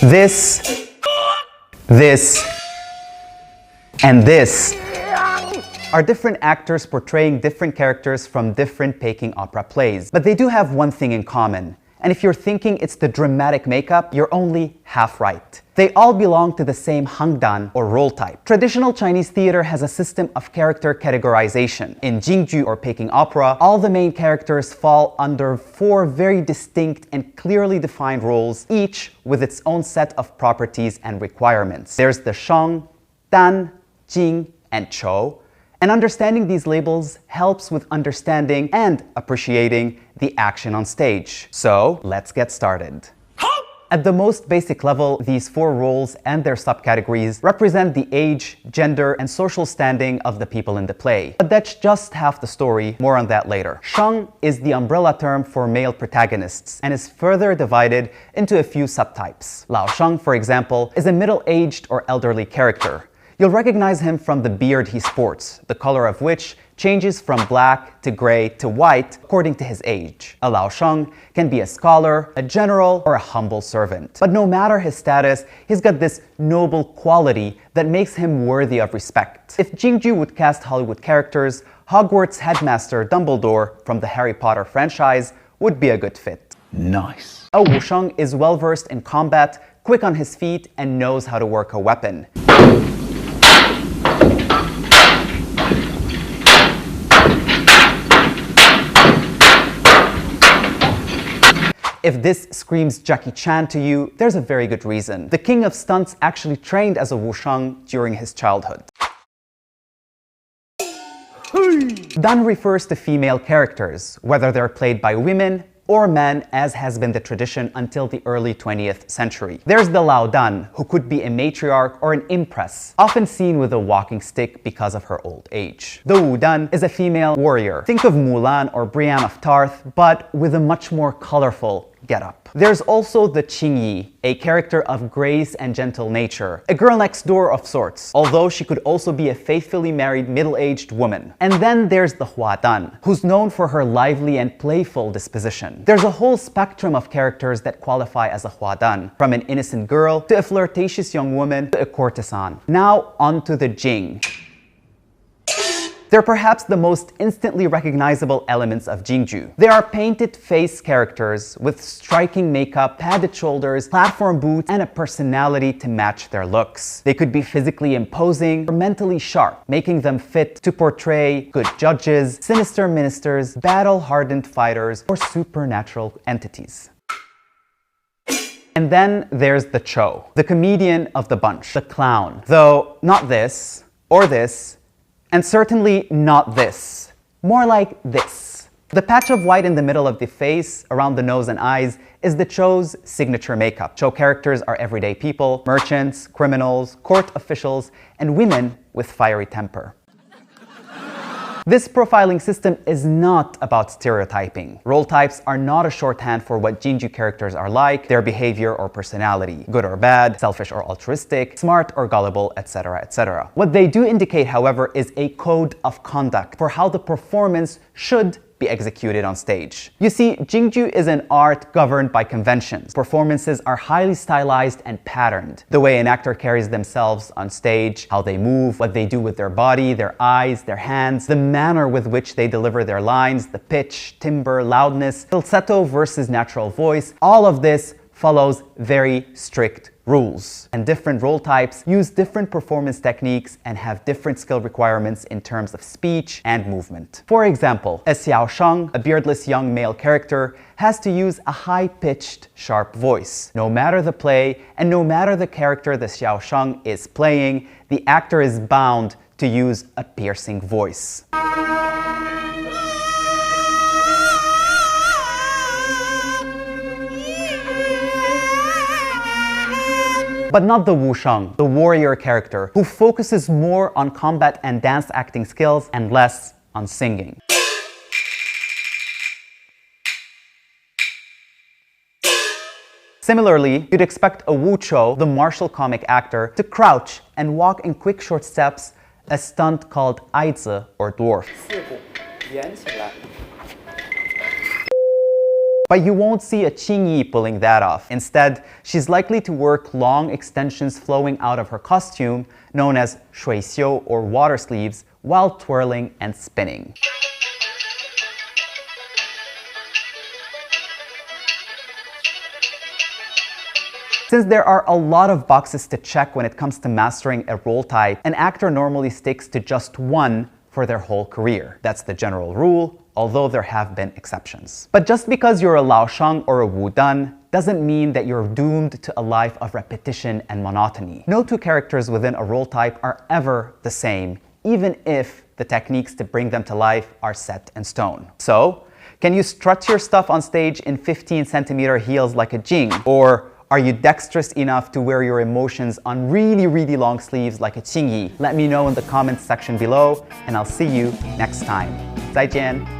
This, and this are different actors portraying different characters from different Peking opera plays. But they do have one thing in common. And if you're thinking it's the dramatic makeup, you're only half right. They all belong to the same Hangdang or role type. Traditional Chinese theater has a system of character categorization. In Jing or Peking opera, all the main characters fall under 4 very distinct and clearly defined roles, each with its own set of properties and requirements. There's the Sheng, Dan, Jing, and Chou. And understanding these labels helps with understanding and appreciating the action on stage. So let's get started. At the most basic level, these 4 roles and their subcategories represent the age, gender, and social standing of the people in the play. But that's just half the story, more on that later. Sheng is the umbrella term for male protagonists and is further divided into a few subtypes. Lao Sheng, for example, is a middle-aged or elderly character. You'll recognize him from the beard he sports, the color of which changes from black to gray to white according to his age. A Lao Sheng can be a scholar, a general, or a humble servant. But no matter his status, he's got this noble quality that makes him worthy of respect. If Jing would cast Hollywood characters, Hogwarts headmaster Dumbledore from the Harry Potter franchise would be a good fit. Nice. A Wusheng is well versed in combat, quick on his feet, and knows how to work a weapon. If this screams Jackie Chan to you, there's a very good reason. The king of stunts actually trained as a Wusheng during his childhood. Dan refers to female characters, whether they're played by women or men, as has been the tradition until the early 20th century. There's the Lao Dan, who could be a matriarch or an empress, often seen with a walking stick because of her old age. The Wu Dan is a female warrior. Think of Mulan or Brienne of Tarth, but with a much more colorful getup. There's also the Qingyi, a character of grace and gentle nature, a girl next door of sorts, although she could also be a faithfully married middle-aged woman. And then there's the Hua Dan, who's known for her lively and playful disposition. There's a whole spectrum of characters that qualify as a Hua Dan, from an innocent girl to a flirtatious young woman to a courtesan. Now onto the Jing. They're perhaps the most instantly recognizable elements of Jingju. They are painted face characters with striking makeup, padded shoulders, platform boots, and a personality to match their looks. They could be physically imposing or mentally sharp, making them fit to portray good judges, sinister ministers, battle-hardened fighters, or supernatural entities. And then there's the Chou, the comedian of the bunch, the clown. Though not this, or this, and certainly not this. More like this. The patch of white in the middle of the face, around the nose and eyes, is the Chou's signature makeup. Chou characters are everyday people, merchants, criminals, court officials, and women with fiery temper. This profiling system is not about stereotyping. Role types are not a shorthand for what Jingju characters are like, their behavior or personality, good or bad, selfish or altruistic, smart or gullible, etc., etc. What they do indicate, however, is a code of conduct for how the performance should be executed on stage. You see, Jingju is an art governed by conventions. Performances are highly stylized and patterned. The way an actor carries themselves on stage, how they move, what they do with their body, their eyes, their hands, the manner with which they deliver their lines, the pitch, timbre, loudness, falsetto versus natural voice, all of this follows very strict rules. And different role types use different performance techniques and have different skill requirements in terms of speech and movement. For example, a Xiao Sheng, a beardless young male character, has to use a high-pitched, sharp voice. No matter the play and no matter the character the Xiao Sheng is playing, the actor is bound to use a piercing voice. But not the Wusheng, the warrior character, who focuses more on combat and dance acting skills and less on singing. Similarly, you'd expect a Wu Chou, the martial comic actor, to crouch and walk in quick short steps, a stunt called Aizi or dwarf. But you won't see a Qingyi pulling that off. Instead, she's likely to work long extensions flowing out of her costume, known as shuixiu or water sleeves, while twirling and spinning. Since there are a lot of boxes to check when it comes to mastering a role type, an actor normally sticks to just one for their whole career. That's the general rule, although there have been exceptions. But just because you're a Lao Shang or a Wu Dan doesn't mean that you're doomed to a life of repetition and monotony. No two characters within a role type are ever the same, even if the techniques to bring them to life are set in stone. So, can you strut your stuff on stage in 15-centimeter heels like a Jing? Or are you dexterous enough to wear your emotions on really long sleeves like a Qingyi? Let me know in the comments section below, and I'll see you next time. 再见.